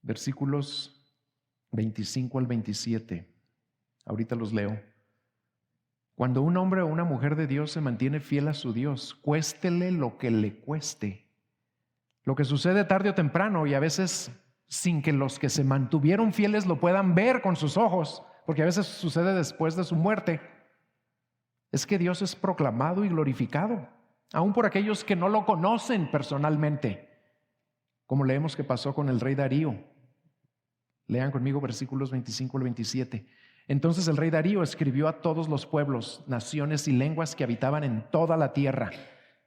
Versículos 25 al 27. Ahorita los leo. Cuando un hombre o una mujer de Dios se mantiene fiel a su Dios, cuéstele lo que le cueste. Lo que sucede tarde o temprano, y a veces sin que los que se mantuvieron fieles lo puedan ver con sus ojos, porque a veces sucede después de su muerte, es que Dios es proclamado y glorificado, aun por aquellos que no lo conocen personalmente, como leemos que pasó con el rey Darío. Lean conmigo versículos 25 al 27. Entonces el rey Darío escribió a todos los pueblos, naciones y lenguas que habitaban en toda la tierra: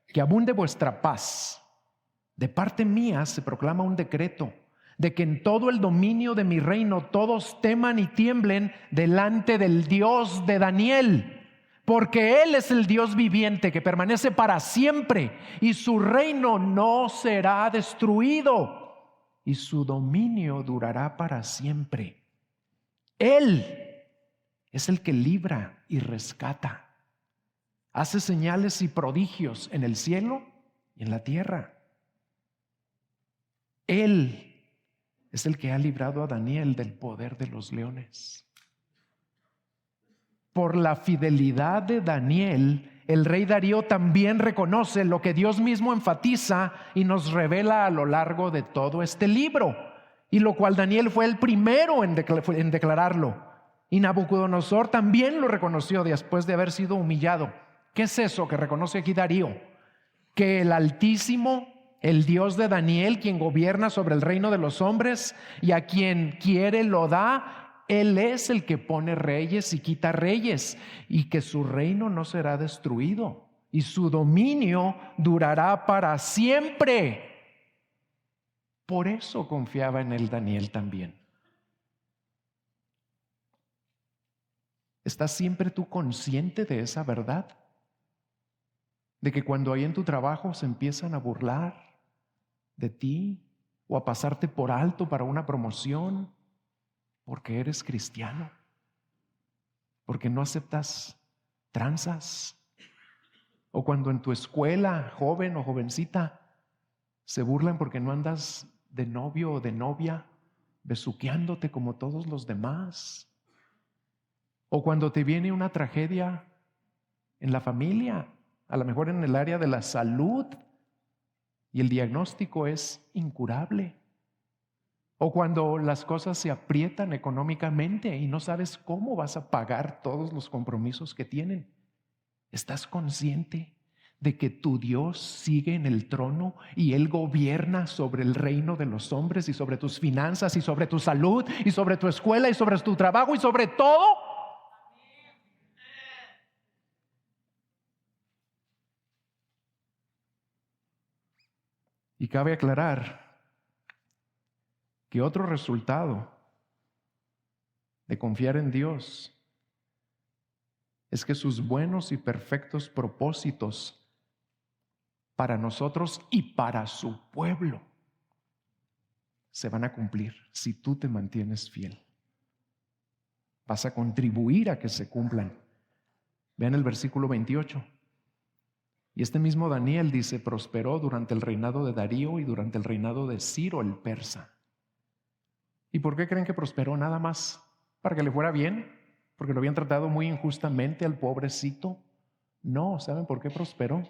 que abunde vuestra paz. De parte mía se proclama un decreto de que en todo el dominio de mi reino todos teman y tiemblen delante del Dios de Daniel, porque Él es el Dios viviente que permanece para siempre, y su reino no será destruido, y su dominio durará para siempre. Él es el que libra y rescata, hace señales y prodigios en el cielo y en la tierra. Él es el que ha librado a Daniel del poder de los leones. Por la fidelidad de Daniel, el rey Darío también reconoce lo que Dios mismo enfatiza y nos revela a lo largo de todo este libro, y lo cual Daniel fue el primero en declararlo. Y Nabucodonosor también lo reconoció después de haber sido humillado. ¿Qué es eso que reconoce aquí Darío? Que el Altísimo, el Dios de Daniel, quien gobierna sobre el reino de los hombres y a quien quiere lo da, Él es el que pone reyes y quita reyes, y que su reino no será destruido y su dominio durará para siempre. Por eso confiaba en él Daniel también. ¿Estás siempre tú consciente de esa verdad? De que cuando ahí en tu trabajo se empiezan a burlar de ti o a pasarte por alto para una promoción porque eres cristiano, porque no aceptas tranzas, o cuando en tu escuela, joven o jovencita, se burlan porque no andas de novio o de novia besuqueándote como todos los demás, o cuando te viene una tragedia en la familia, a lo mejor en el área de la salud, y el diagnóstico es incurable, o cuando las cosas se aprietan económicamente y no sabes cómo vas a pagar todos los compromisos que tienen. ¿Estás consciente de que tu Dios sigue en el trono y Él gobierna sobre el reino de los hombres y sobre tus finanzas y sobre tu salud y sobre tu escuela y sobre tu trabajo y sobre todo? Y cabe aclarar que otro resultado de confiar en Dios es que sus buenos y perfectos propósitos para nosotros y para su pueblo se van a cumplir si tú te mantienes fiel. Vas a contribuir a que se cumplan. Vean el versículo 28. Y este mismo Daniel dice: prosperó durante el reinado de Darío y durante el reinado de Ciro el persa. ¿Y por qué creen que prosperó? Nada más para que le fuera bien, porque lo habían tratado muy injustamente al pobrecito. No, ¿saben por qué prosperó?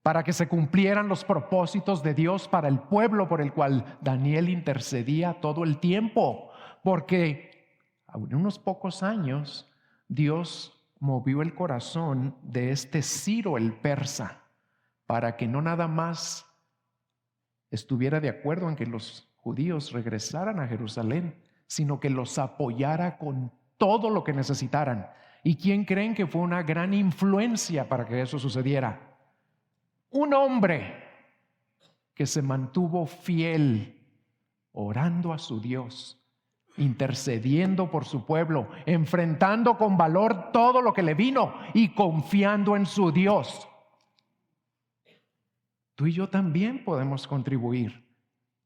Para que se cumplieran los propósitos de Dios para el pueblo por el cual Daniel intercedía todo el tiempo. Porque en unos pocos años Dios movió el corazón de este Ciro el persa para que no nada más estuviera de acuerdo en que los judíos regresaran a Jerusalén, sino que los apoyara con todo lo que necesitaran. ¿Y quién creen que fue una gran influencia para que eso sucediera? Un hombre que se mantuvo fiel, orando a su Dios, intercediendo por su pueblo, enfrentando con valor todo lo que le vino y confiando en su Dios. Tú y yo también podemos contribuir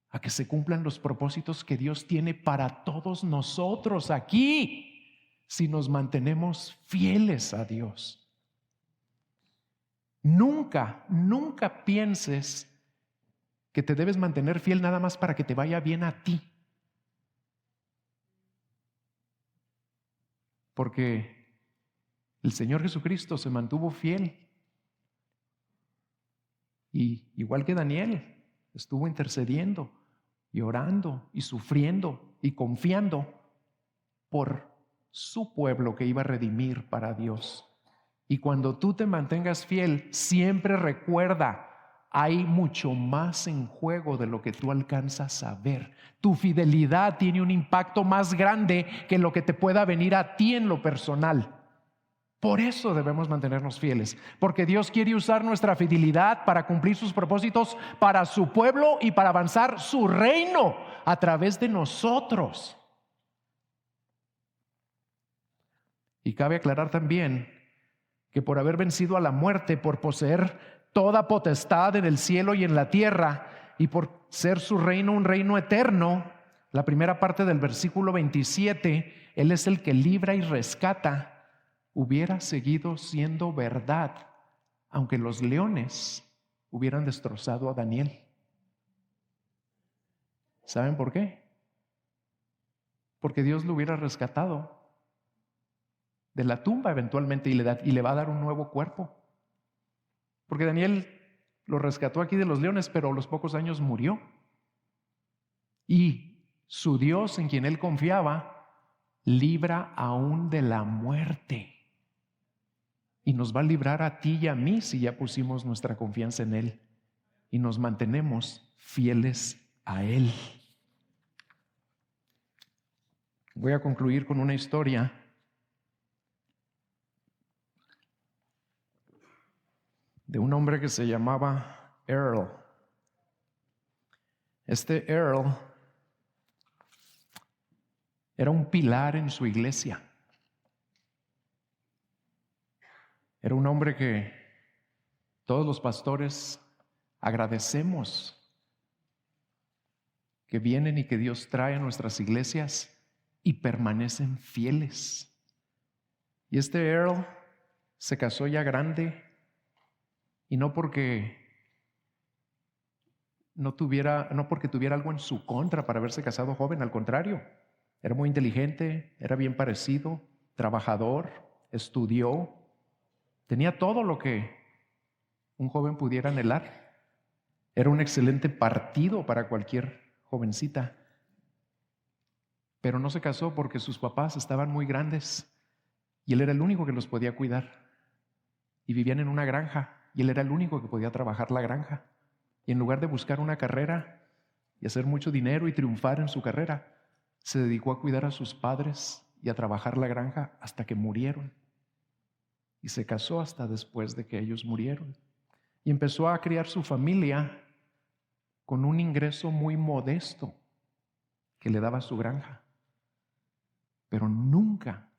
a que se cumplan los propósitos que Dios tiene para todos nosotros aquí, si nos mantenemos fieles a Dios. Nunca, nunca pienses que te debes mantener fiel nada más para que te vaya bien a ti. Porque el Señor Jesucristo se mantuvo fiel. Y igual que Daniel, estuvo intercediendo y orando y sufriendo y confiando por su pueblo que iba a redimir para Dios. Y cuando tú te mantengas fiel, siempre recuerda, hay mucho más en juego de lo que tú alcanzas a ver. Tu fidelidad tiene un impacto más grande que lo que te pueda venir a ti en lo personal. Por eso debemos mantenernos fieles, porque Dios quiere usar nuestra fidelidad para cumplir sus propósitos para su pueblo y para avanzar su reino a través de nosotros. Y cabe aclarar también que por haber vencido a la muerte, por poseer toda potestad en el cielo y en la tierra, y por ser su reino un reino eterno, la primera parte del versículo 27, Él es el que libra y rescata, hubiera seguido siendo verdad, aunque los leones hubieran destrozado a Daniel. ¿Saben por qué? Porque Dios lo hubiera rescatado de la tumba eventualmente y le va a dar un nuevo cuerpo. Porque Daniel lo rescató aquí de los leones, pero a los pocos años murió. Y su Dios, en quien él confiaba, libra aún de la muerte. Y nos va a librar a ti y a mí si ya pusimos nuestra confianza en Él y nos mantenemos fieles a Él. Voy a concluir con una historia de un hombre que se llamaba Earl. Este Earl era un pilar en su iglesia. Era un hombre que todos los pastores agradecemos que vienen y que Dios trae a nuestras iglesias y permanecen fieles. Y este Earl se casó ya grande y no porque tuviera algo en su contra para haberse casado joven, al contrario, era muy inteligente, era bien parecido, trabajador, estudió, tenía todo lo que un joven pudiera anhelar. Era un excelente partido para cualquier jovencita. Pero no se casó porque sus papás estaban muy grandes y él era el único que los podía cuidar. Y vivían en una granja y él era el único que podía trabajar la granja. Y en lugar de buscar una carrera y hacer mucho dinero y triunfar en su carrera, se dedicó a cuidar a sus padres y a trabajar la granja hasta que murieron. Y se casó hasta después de que ellos murieron. Y empezó a criar su familia con un ingreso muy modesto que le daba su granja. Pero nunca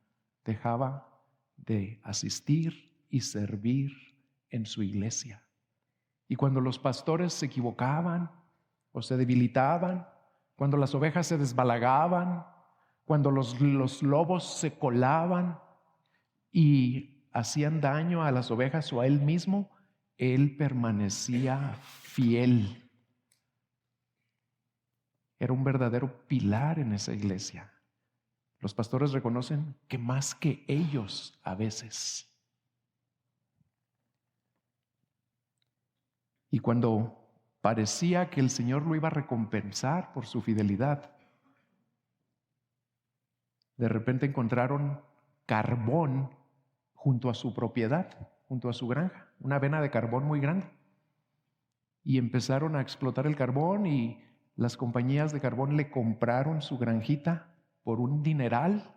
dejaba de asistir y servir en su iglesia. Y cuando los pastores se equivocaban o se debilitaban, cuando las ovejas se desbalagaban, cuando los lobos se colaban y hacían daño a las ovejas o a él mismo, él permanecía fiel. Era un verdadero pilar en esa iglesia. Los pastores reconocen que más que ellos a veces. Y cuando parecía que el Señor lo iba a recompensar por su fidelidad, de repente encontraron carbón junto a su propiedad, junto a su granja, una vena de carbón muy grande. Y empezaron a explotar el carbón y las compañías de carbón le compraron su granjita por un dineral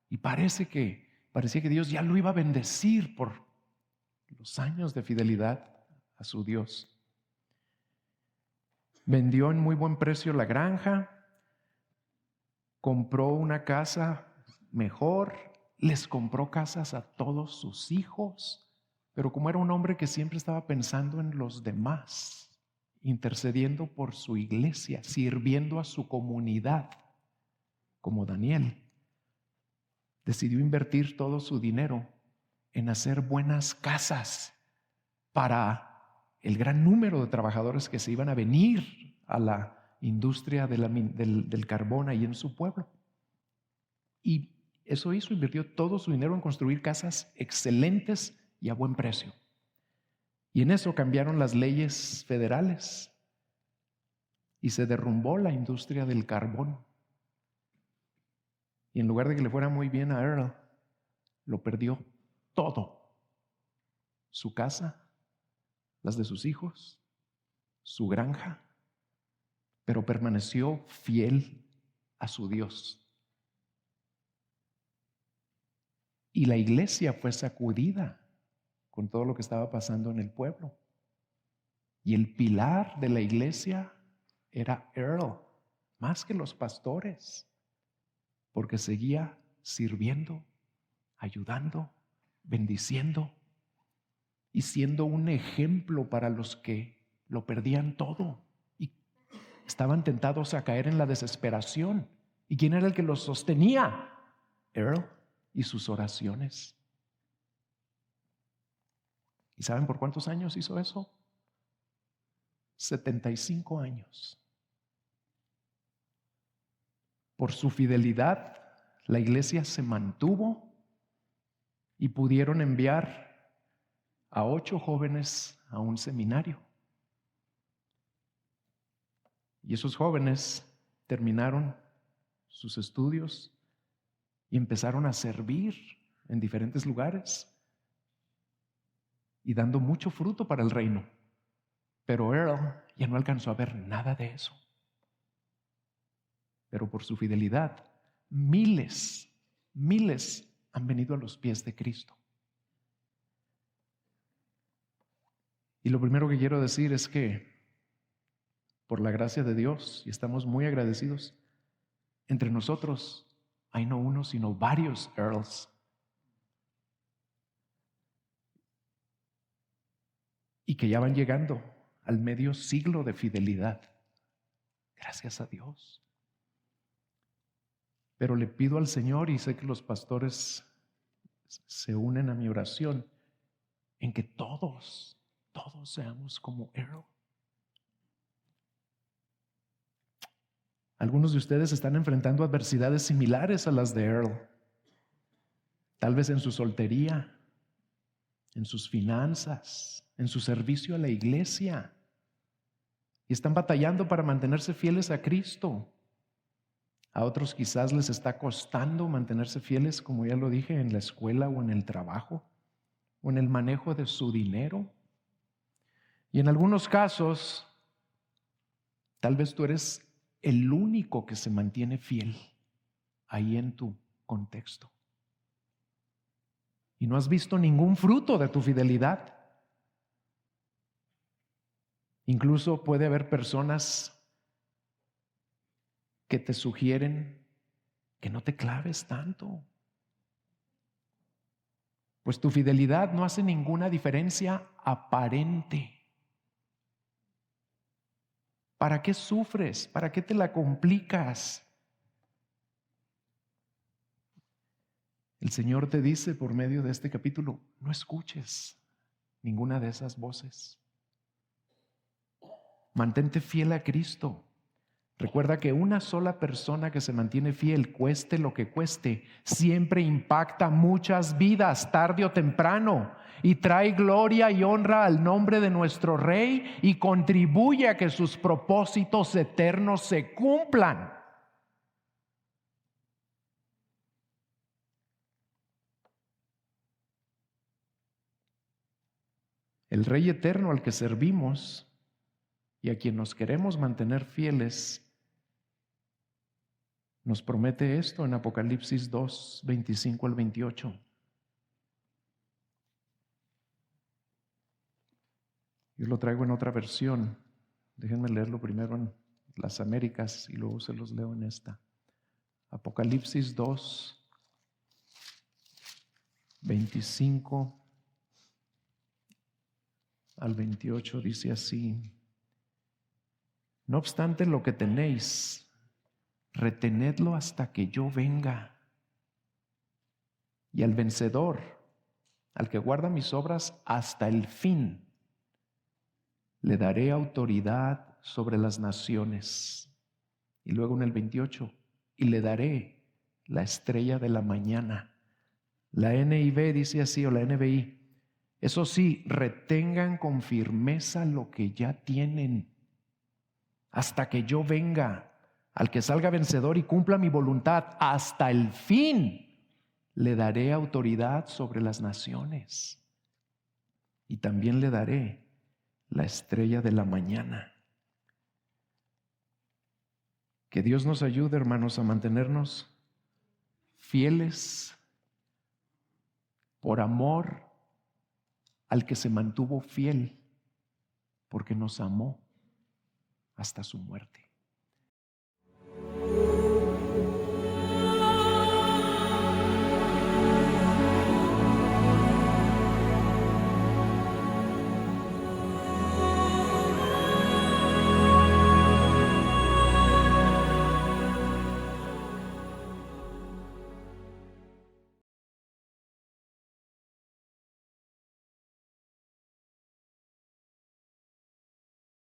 y parecía que Dios ya lo iba a bendecir por los años de fidelidad a su Dios. Vendió en muy buen precio la granja, compró una casa mejor, les compró casas a todos sus hijos, pero como era un hombre que siempre estaba pensando en los demás, intercediendo por su iglesia, sirviendo a su comunidad, como Daniel, decidió invertir todo su dinero en hacer buenas casas para el gran número de trabajadores que se iban a venir a la industria del carbón ahí en su pueblo. Y eso hizo, invirtió todo su dinero en construir casas excelentes y a buen precio. Y en eso cambiaron las leyes federales y se derrumbó la industria del carbón. Y en lugar de que le fuera muy bien a Earl, lo perdió todo. Su casa, las de sus hijos, su granja, pero permaneció fiel a su Dios. Y la iglesia fue sacudida con todo lo que estaba pasando en el pueblo. Y el pilar de la iglesia era Earl, más que los pastores, porque seguía sirviendo, ayudando, bendiciendo y siendo un ejemplo para los que lo perdían todo y estaban tentados a caer en la desesperación. ¿Y quién era el que los sostenía? Earl y sus oraciones. ¿Y saben por cuántos años hizo eso? 75 años. Por su fidelidad, la iglesia se mantuvo y pudieron enviar a 8 jóvenes a un seminario. Y esos jóvenes terminaron sus estudios y empezaron a servir en diferentes lugares y dando mucho fruto para el reino. Pero Earl ya no alcanzó a ver nada de eso. Pero por su fidelidad, miles han venido a los pies de Cristo. Y lo primero que quiero decir es que por la gracia de Dios, y estamos muy agradecidos, entre nosotros hay no uno sino varios Earls. Y que ya van llegando al medio siglo de fidelidad. Gracias a Dios. Pero le pido al Señor, y sé que los pastores se unen a mi oración, en que todos seamos como Earl. Algunos de ustedes están enfrentando adversidades similares a las de Earl. Tal vez en su soltería, en sus finanzas, en su servicio a la iglesia. Y están batallando para mantenerse fieles a Cristo. A otros quizás les está costando mantenerse fieles, como ya lo dije, en la escuela o en el trabajo o en el manejo de su dinero. Y en algunos casos, tal vez tú eres el único que se mantiene fiel ahí en tu contexto. Y no has visto ningún fruto de tu fidelidad. Incluso puede haber personas que te sugieren que no te claves tanto, pues tu fidelidad no hace ninguna diferencia aparente. ¿Para qué sufres? ¿Para qué te la complicas? El Señor te dice por medio de este capítulo, no escuches ninguna de esas voces. Mantente fiel a Cristo. Recuerda que una sola persona que se mantiene fiel, cueste lo que cueste, siempre impacta muchas vidas tarde o temprano y trae gloria y honra al nombre de nuestro Rey y contribuye a que sus propósitos eternos se cumplan. El Rey eterno al que servimos y a quien nos queremos mantener fieles nos promete esto en Apocalipsis 2, 25 al 28. Yo lo traigo en otra versión. Déjenme leerlo primero en las Américas y luego se los leo en esta. Apocalipsis 2, 25 al 28 dice así: no obstante lo que tenéis, retenedlo hasta que yo venga. Y al vencedor, al que guarda mis obras hasta el fin, le daré autoridad sobre las naciones. Y luego en el 28, y le daré la estrella de la mañana. La NIV dice así, o la NBI, eso sí, retengan con firmeza lo que ya tienen, hasta que yo venga. Al que salga vencedor y cumpla mi voluntad hasta el fin, le daré autoridad sobre las naciones. Y también le daré la estrella de la mañana. Que Dios nos ayude, hermanos, a mantenernos fieles por amor al que se mantuvo fiel, porque nos amó hasta su muerte.